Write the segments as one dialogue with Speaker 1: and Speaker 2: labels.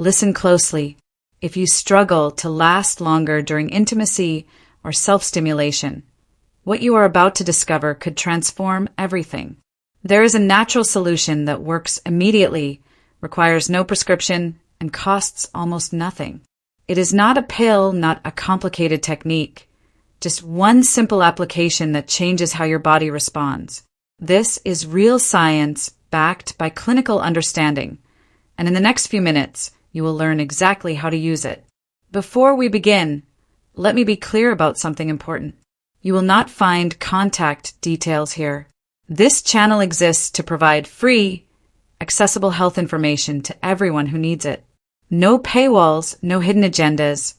Speaker 1: Listen closely. If you struggle to last longer during intimacy or self-stimulation, what you are about to discover could transform everything. There is a natural solution that works immediately, requires no prescription, and costs almost nothing. It is not a pill, not a complicated technique, just one simple application that changes how your body responds. This is real science backed by clinical understanding, and in the next few minutes, you will learn exactly how to use it. Before we begin, let me be clear about something important. You will not find contact details here. This channel exists to provide free, accessible health information to everyone who needs it. No paywalls, no hidden agendas,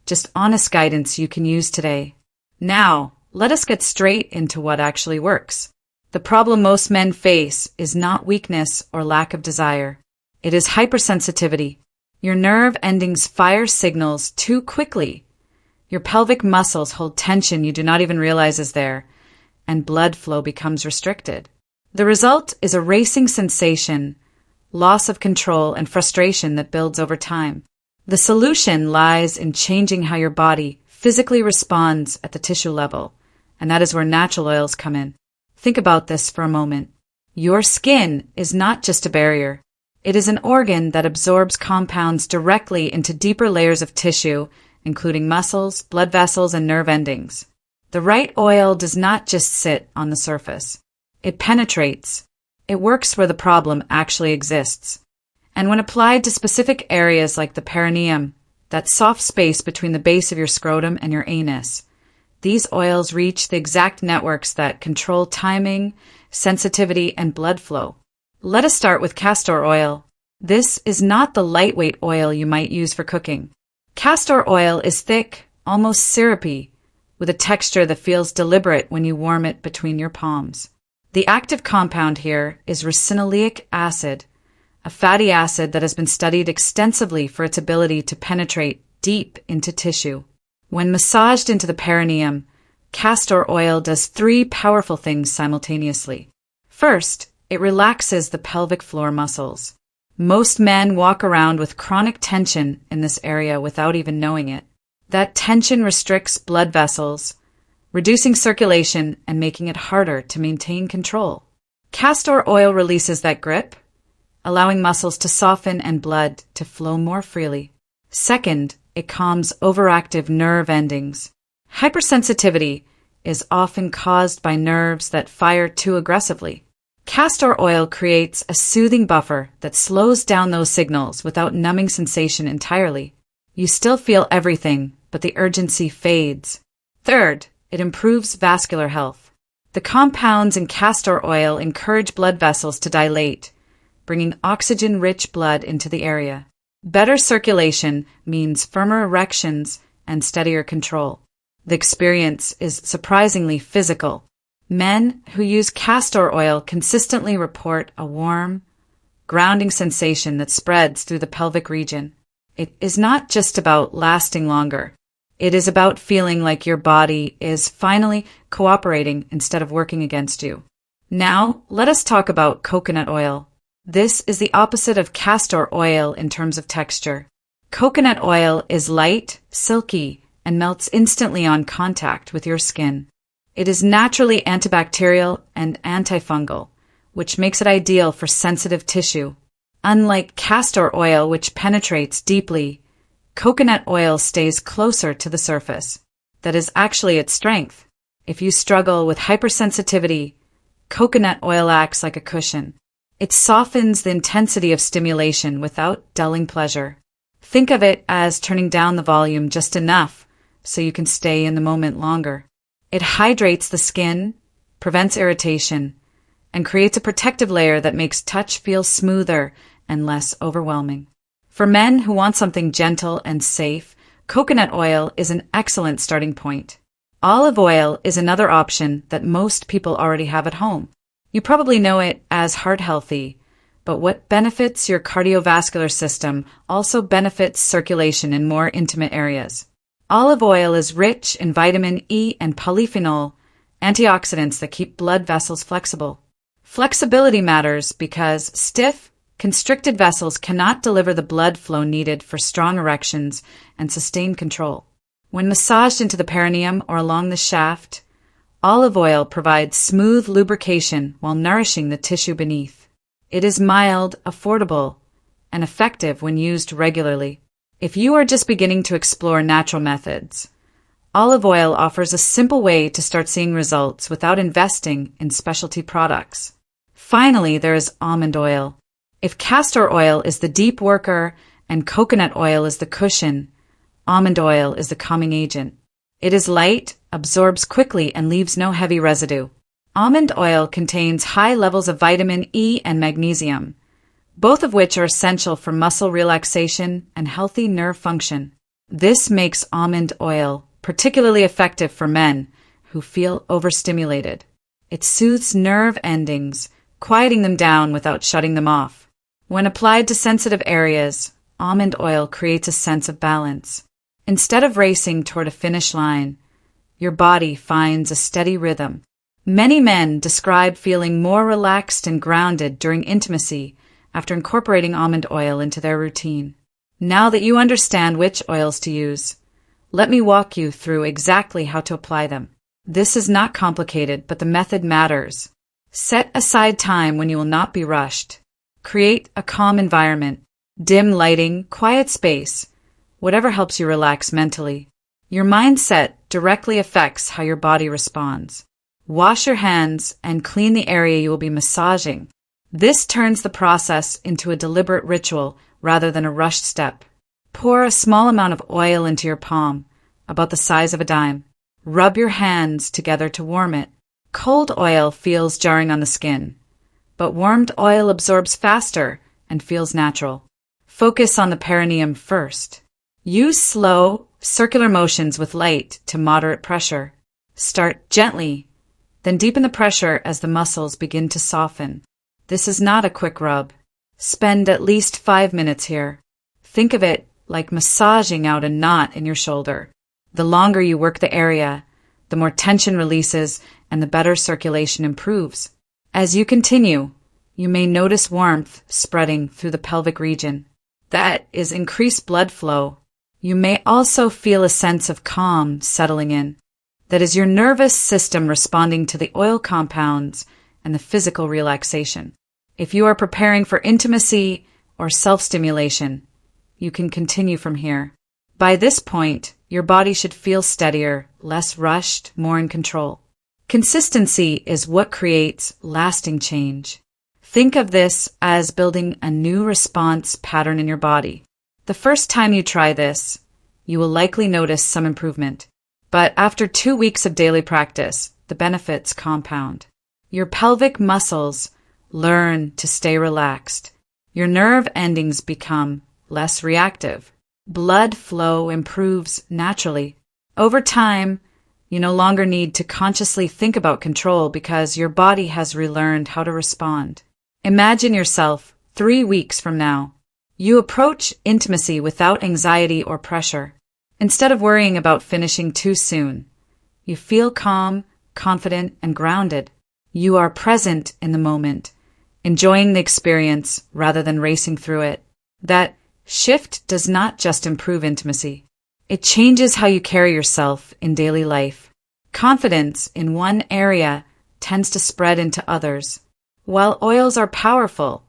Speaker 1: just honest guidance you can use today. Now, let us get straight into what actually works. The problem most men face is not weakness or lack of desire. It is hypersensitivity. Your nerve endings fire signals too quickly. Your pelvic muscles hold tension you do not even realize is there, and blood flow becomes restricted. The result is a racing sensation, loss of control, and frustration that builds over time. The solution lies in changing how your body physically responds at the tissue level, and that is where natural oils come in. Think about this for a moment. Your skin is not just a barrier. It is an organ that absorbs compounds directly into deeper layers of tissue, including muscles, blood vessels, and nerve endings. The right oil does not just sit on the surface. It penetrates. It works where the problem actually exists. And when applied to specific areas like the perineum, that soft space between the base of your scrotum and your anus, these oils reach the exact networks that control timing, sensitivity, and blood flow. Let us start with castor oil. This is not the lightweight oil you might use for cooking. Castor oil is thick, almost syrupy, with a texture that feels deliberate when you warm it between your palms. The active compound here is ricinoleic acid, a fatty acid that has been studied extensively for its ability to penetrate deep into tissue. When massaged into the perineum, castor oil does three powerful things simultaneously. First, it relaxes the pelvic floor muscles. Most men walk around with chronic tension in this area without even knowing it. That tension restricts blood vessels, reducing circulation and making it harder to maintain control. Castor oil releases that grip, allowing muscles to soften and blood to flow more freely. Second, it calms overactive nerve endings. Hypersensitivity is often caused by nerves that fire too aggressively. Castor oil creates a soothing buffer that slows down those signals without numbing sensation entirely. You still feel everything, but the urgency fades. Third, it improves vascular health. The compounds in castor oil encourage blood vessels to dilate, bringing oxygen-rich blood into the area. Better circulation means firmer erections and steadier control. The experience is surprisingly physical. Men who use castor oil consistently report a warm, grounding sensation that spreads through the pelvic region. It is not just about lasting longer. It is about feeling like your body is finally cooperating instead of working against you. Now, let us talk about coconut oil. This is the opposite of castor oil in terms of texture. Coconut oil is light, silky, and melts instantly on contact with your skin. It is naturally antibacterial and antifungal, which makes it ideal for sensitive tissue. Unlike castor oil, which penetrates deeply, coconut oil stays closer to the surface. That is actually its strength. If you struggle with hypersensitivity, coconut oil acts like a cushion. It softens the intensity of stimulation without dulling pleasure. Think of it as turning down the volume just enough so you can stay in the moment longer. It hydrates the skin, prevents irritation, and creates a protective layer that makes touch feel smoother and less overwhelming. For men who want something gentle and safe, coconut oil is an excellent starting point. Olive oil is another option that most people already have at home. You probably know it as heart healthy, but what benefits your cardiovascular system also benefits circulation in more intimate areas. Olive oil is rich in vitamin E and polyphenol, antioxidants that keep blood vessels flexible. Flexibility matters because stiff, Constricted vessels cannot deliver the blood flow needed for strong erections and sustained control. When massaged into the perineum or along the shaft, olive oil provides smooth lubrication while nourishing the tissue beneath. It is mild, affordable, and effective when used regularly. If you are just beginning to explore natural methods, olive oil offers a simple way to start seeing results without investing in specialty products. Finally, there is almond oil. If castor oil is the deep worker and coconut oil is the cushion, almond oil is the calming agent. It is light, absorbs quickly, and leaves no heavy residue. Almond oil contains high levels of vitamin E and magnesium, both of which are essential for muscle relaxation and healthy nerve function. This makes almond oil particularly effective for men who feel overstimulated. It soothes nerve endings, quieting them down without shutting them off. When applied to sensitive areas, almond oil creates a sense of balance. Instead of racing toward a finish line, your body finds a steady rhythm. Many men describe feeling more relaxed and grounded during intimacy after incorporating almond oil into their routine. Now that you understand which oils to use, let me walk you through exactly how to apply them. This is not complicated, but the method matters. Set aside time when you will not be rushed. Create a calm environment, dim lighting, quiet space, whatever helps you relax mentally. Your mindset directly affects how your body responds. Wash your hands and clean the area you will be massaging. This turns the process into a deliberate ritual rather than a rushed step. Pour a small amount of oil into your palm, about the size of a dime. Rub your hands together to warm it. Cold oil feels jarring on the skin, but warmed oil absorbs faster and feels natural. Focus on the perineum first. Use slow, circular motions with light to moderate pressure. Start gently, then deepen the pressure as the muscles begin to soften. This is not a quick rub. Spend at least 5 minutes here. Think of it like massaging out a knot in your shoulder. The longer you work the area, the more tension releases and the better circulation improves. As you continue, you may notice warmth spreading through the pelvic region. That is increased blood flow. You may also feel a sense of calm settling in. That is your nervous system responding to the oil compounds and the physical relaxation. If you are preparing for intimacy or self-stimulation, you can continue from here. By this point, your body should feel steadier, less rushed, more in control. Consistency is what creates lasting change. Think of this as building a new response pattern in your body. The first time you try this, you will likely notice some improvement. But after 2 weeks of daily practice, the benefits compound. Your pelvic muscles learn to stay relaxed. Your nerve endings become less reactive. Blood flow improves naturally. Over time, you no longer need to consciously think about control because your body has relearned how to respond. Imagine yourself 3 weeks from now. You approach intimacy without anxiety or pressure. Instead of worrying about finishing too soon, you feel calm, confident, and grounded. You are present in the moment, enjoying the experience rather than racing through it. That shift does not just improve intimacy. It changes how you carry yourself in daily life. Confidence in one area tends to spread into others. While oils are powerful,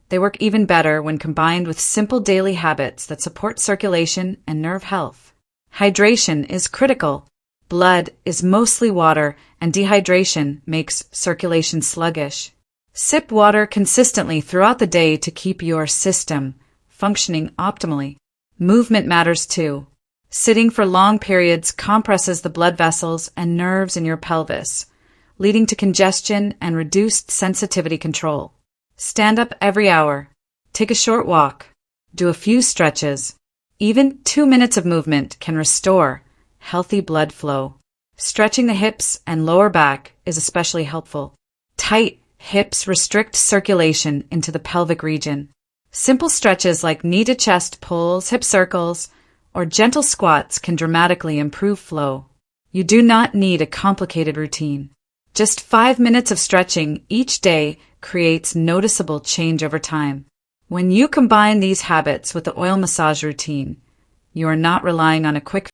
Speaker 1: they work even better when combined with simple daily habits that support circulation and nerve health. Hydration is critical. Blood is mostly water, and dehydration makes circulation sluggish. Sip water consistently throughout the day to keep your system functioning optimally. Movement matters too. Sitting for long periods compresses the blood vessels and nerves in your pelvis, leading to congestion and reduced sensitivity control. Stand up every hour. Take a short walk. Do a few stretches. Even 2 minutes of movement can restore healthy blood flow. Stretching the hips and lower back is especially helpful. Tight hips restrict circulation into the pelvic region. Simple stretches like knee-to-chest pulls, hip circles, or gentle squats can dramatically improve flow. You do not need a complicated routine. Just 5 minutes of stretching each day creates noticeable change over time. When you combine these habits with the oil massage routine, you are not relying on a quick